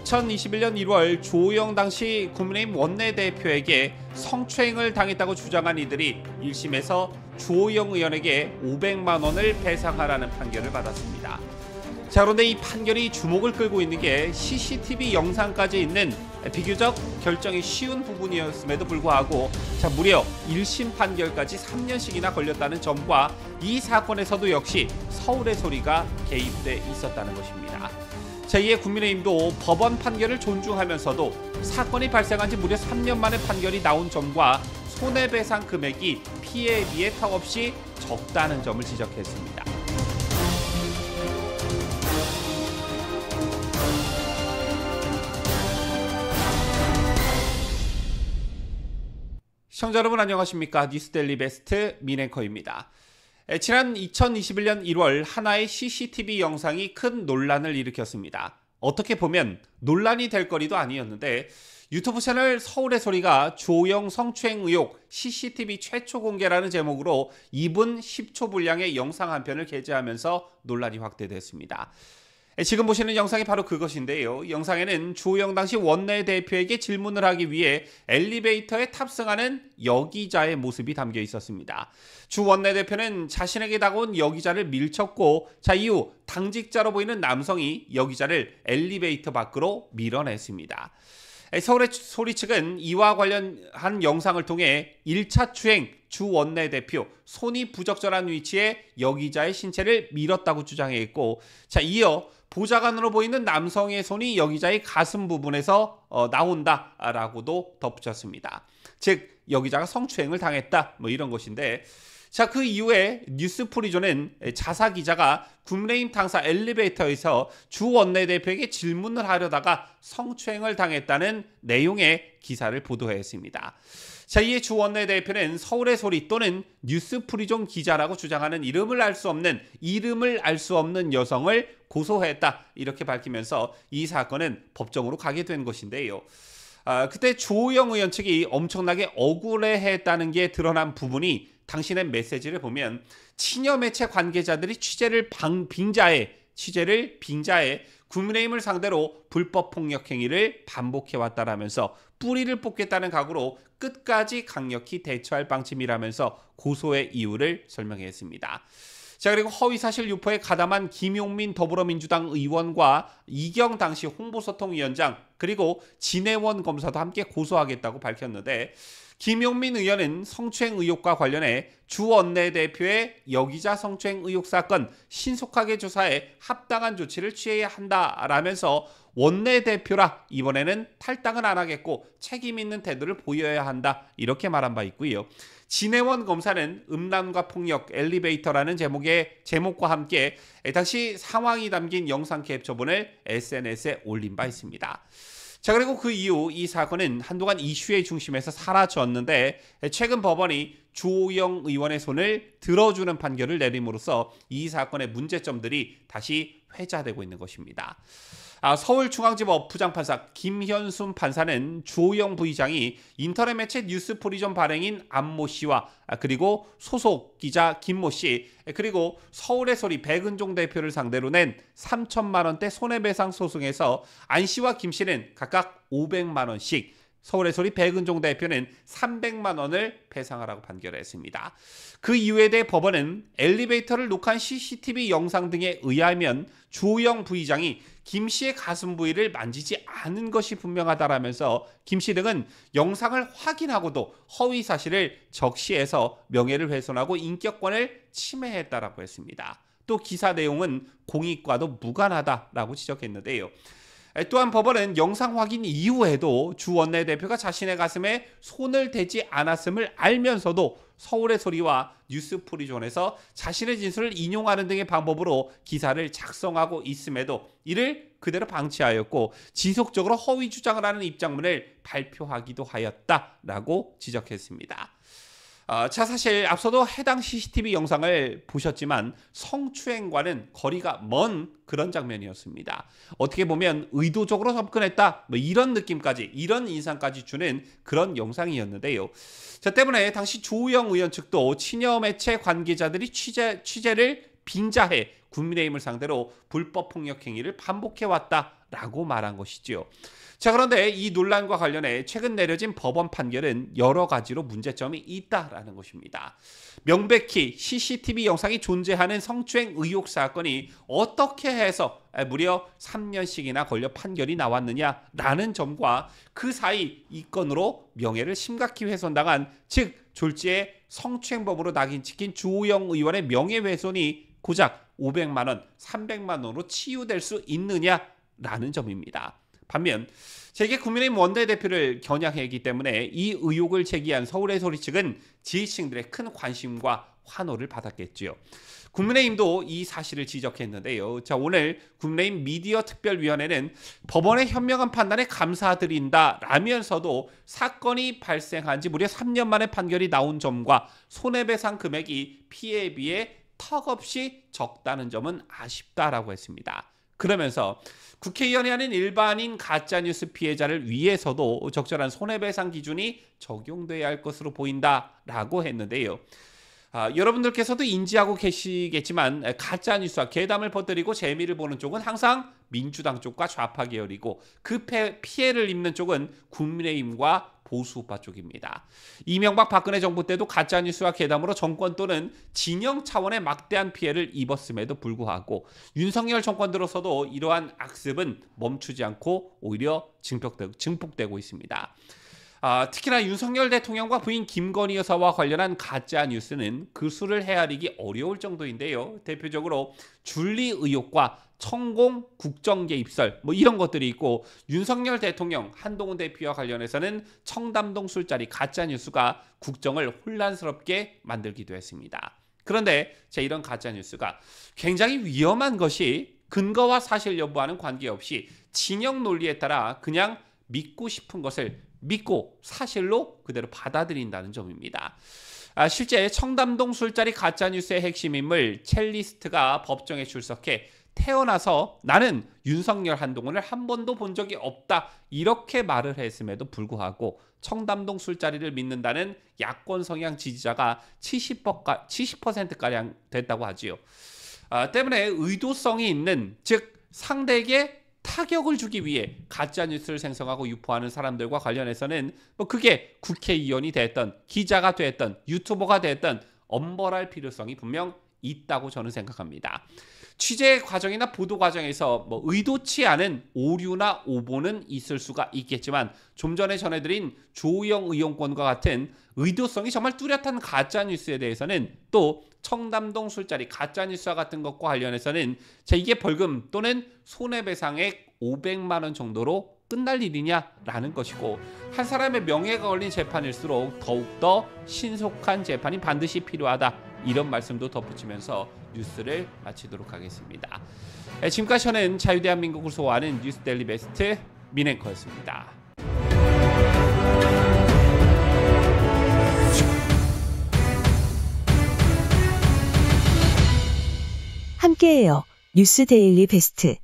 2021년 1월 주호영 당시 국민의힘 원내대표에게 성추행을 당했다고 주장한 이들이 1심에서 주호영 의원에게 500만 원을 배상하라는 판결을 받았습니다. 자, 그런데 이 판결이 주목을 끌고 있는 게 CCTV 영상까지 있는 비교적 결정이 쉬운 부분이었음에도 불구하고 무려 1심 판결까지 3년씩이나 걸렸다는 점과 이 사건에서도 역시 서울의 소리가 개입돼 있었다는 것입니다. 제2의 국민의힘도 법원 판결을 존중하면서도 사건이 발생한 지 무려 3년 만에 판결이 나온 점과 손해배상 금액이 피해에 비해 턱없이 적다는 점을 지적했습니다. 시청자 여러분 안녕하십니까? 뉴스데일리 베스트 민앵커입니다. 지난 2021년 1월 하나의 CCTV 영상이 큰 논란을 일으켰습니다. 어떻게 보면 논란이 될 거리도 아니었는데 유튜브 채널 서울의 소리가 주호영 성추행 의혹 CCTV 최초 공개라는 제목으로 2분 10초 분량의 영상 한 편을 게재하면서 논란이 확대됐습니다. 지금 보시는 영상이 바로 그것인데요. 영상에는 주호영 당시 원내대표에게 질문을 하기 위해 엘리베이터에 탑승하는 여기자의 모습이 담겨 있었습니다. 주 원내대표는 자신에게 다가온 여기자를 밀쳤고 이후 당직자로 보이는 남성이 여기자를 엘리베이터 밖으로 밀어냈습니다. 서울의 소리 측은 이와 관련한 영상을 통해 1차 추행 주 원내대표 손이 부적절한 위치에 여기자의 신체를 밀었다고 주장했고 이어 보좌관으로 보이는 남성의 손이 여기자의 가슴 부분에서 나온다라고도 덧붙였습니다. 즉 여기자가 성추행을 당했다 이런 것인데 그 이후에 뉴스프리존은 자사 기자가 국민의힘 당사 엘리베이터에서 주 원내대표에게 질문을 하려다가 성추행을 당했다는 내용의 기사를 보도했습니다. 이에 주 원내대표는 서울의 소리 또는 뉴스프리존 기자라고 주장하는 이름을 알 수 없는 여성을 고소했다 이렇게 밝히면서 이 사건은 법정으로 가게 된 것인데요. 그때 주호영 의원 측이 엄청나게 억울해했다는 게 드러난 부분이 당신의 메시지를 보면 친여 매체 관계자들이 취재를 빙자해 국민의힘을 상대로 불법 폭력 행위를 반복해왔다라면서 뿌리를 뽑겠다는 각오로 끝까지 강력히 대처할 방침이라면서 고소의 이유를 설명했습니다. 그리고 허위사실 유포에 가담한 김용민 더불어민주당 의원과 이경 당시 홍보소통위원장 그리고 진해원 검사도 함께 고소하겠다고 밝혔는데 김용민 의원은 성추행 의혹과 관련해 주 원내대표의 여기자 성추행 의혹 사건 신속하게 조사해 합당한 조치를 취해야 한다라면서 원내대표라 이번에는 탈당은 안 하겠고 책임 있는 태도를 보여야 한다 이렇게 말한 바 있고요. 진해원 검사는 음란과 폭력 엘리베이터라는 제목과 함께 당시 상황이 담긴 영상 캡처본을 SNS에 올린 바 있습니다. 그리고 그 이후 이 사건은 한동안 이슈의 중심에서 사라졌는데 최근 법원이 주호영 의원의 손을 들어주는 판결을 내림으로써 이 사건의 문제점들이 다시 회자되고 있는 것입니다. 서울중앙지법 부장판사 김현순 판사는 주호영 부의장이 인터넷 매체 뉴스프리존 발행인 안모 씨와 그리고 소속 기자 김모 씨 그리고 서울의 소리 백은종 대표를 상대로 낸 3천만 원대 손해배상 소송에서 안 씨와 김 씨는 각각 500만 원씩 서울의 소리 백은종 대표는 300만 원을 배상하라고 판결했습니다. 그 이유에 대해 법원은 엘리베이터를 녹화한 CCTV 영상 등에 의하면 주호영 부의장이 김 씨의 가슴 부위를 만지지 않은 것이 분명하다라면서 김 씨 등은 영상을 확인하고도 허위 사실을 적시해서 명예를 훼손하고 인격권을 침해했다라고 했습니다. 또 기사 내용은 공익과도 무관하다라고 지적했는데요. 또한 법원은 영상 확인 이후에도 주 원내대표가 자신의 가슴에 손을 대지 않았음을 알면서도 서울의 소리와 뉴스프리존에서 자신의 진술을 인용하는 등의 방법으로 기사를 작성하고 있음에도 이를 그대로 방치하였고 지속적으로 허위 주장을 하는 입장문을 발표하기도 하였다라고 지적했습니다. 사실 앞서도 해당 CCTV 영상을 보셨지만 성추행과는 거리가 먼 그런 장면이었습니다. 어떻게 보면 의도적으로 접근했다 이런 느낌까지 이런 인상까지 주는 그런 영상이었는데요. 때문에 당시 주호영 의원 측도 친여 매체 관계자들이 취재를 빙자해 국민의힘을 상대로 불법 폭력 행위를 반복해 왔다라고 말한 것이지요. 자, 그런데 이 논란과 관련해 최근 내려진 법원 판결은 여러 가지로 문제점이 있다라는 것입니다. 명백히 CCTV 영상이 존재하는 성추행 의혹 사건이 어떻게 해서 무려 3년씩이나 걸려 판결이 나왔느냐라는 점과 그 사이 이 건으로 명예를 심각히 훼손당한, 즉 졸지에 성추행범으로 낙인 찍힌 주호영 의원의 명예훼손이 고작 500만 원, 300만 원으로 치유될 수 있느냐라는 점입니다. 반면 재계 국민의힘 원내대표를 겨냥했기 때문에 이 의혹을 제기한 서울의 소리 측은 지지층들의 큰 관심과 환호를 받았겠지요. 국민의힘도 이 사실을 지적했는데요. 자, 오늘 국민의힘 미디어 특별위원회는 법원의 현명한 판단에 감사드린다라면서도 사건이 발생한 지 무려 3년 만에 판결이 나온 점과 손해배상 금액이 피해에 비해 턱없이 적다는 점은 아쉽다라고 했습니다. 그러면서 국회의원이 아닌 일반인 가짜뉴스 피해자를 위해서도 적절한 손해배상 기준이 적용돼야 할 것으로 보인다라고 했는데요. 여러분들께서도 인지하고 계시겠지만 가짜뉴스와 괴담을 퍼뜨리고 재미를 보는 쪽은 항상 민주당 쪽과 좌파 계열이고 그 피해를 입는 쪽은 국민의힘과 보수우파 쪽입니다. 이명박 박근혜 정부 때도 가짜뉴스와 괴담으로 정권 또는 진영 차원의 막대한 피해를 입었음에도 불구하고 윤석열 정권 들어서도 이러한 악습은 멈추지 않고 오히려 증폭되고 있습니다. 특히나 윤석열 대통령과 부인 김건희 여사와 관련한 가짜뉴스는 그 수를 헤아리기 어려울 정도인데요. 대표적으로 줄리 의혹과 천공 국정개입설 이런 것들이 있고, 윤석열 대통령 한동훈 대표와 관련해서는 청담동 술자리 가짜뉴스가 국정을 혼란스럽게 만들기도 했습니다. 그런데 이런 가짜뉴스가 굉장히 위험한 것이 근거와 사실 여부와는 관계없이 진영 논리에 따라 그냥 믿고 싶은 것을 믿고 사실로 그대로 받아들인다는 점입니다. 실제 청담동 술자리 가짜뉴스의 핵심 인물 첼리스트가 법정에 출석해 태어나서 나는 윤석열 한동훈을 한 번도 본 적이 없다 이렇게 말을 했음에도 불구하고 청담동 술자리를 믿는다는 야권 성향 지지자가 70%가량 됐다고 하지요. 때문에 의도성이 있는, 즉 상대에게 타격을 주기 위해 가짜뉴스를 생성하고 유포하는 사람들과 관련해서는 그게 국회의원이 됐던 기자가 됐던 유튜버가 됐던 엄벌할 필요성이 분명 있다고 저는 생각합니다. 취재 과정이나 보도 과정에서 의도치 않은 오류나 오보는 있을 수가 있겠지만 좀 전에 전해드린 주호영 의원 건과 같은 의도성이 정말 뚜렷한 가짜뉴스에 대해서는, 또 청담동 술자리 가짜뉴스와 같은 것과 관련해서는 이게 벌금 또는 손해배상액 500만 원 정도로 끝날 일이냐라는 것이고, 한 사람의 명예가 걸린 재판일수록 더욱더 신속한 재판이 반드시 필요하다, 이런 말씀도 덧붙이면서 뉴스를 마치도록 하겠습니다. 지금까지 저는 자유대한민국을 소화하는 뉴스데일리 베스트 민앵커였습니다. 함께해요. 뉴스데일리 베스트.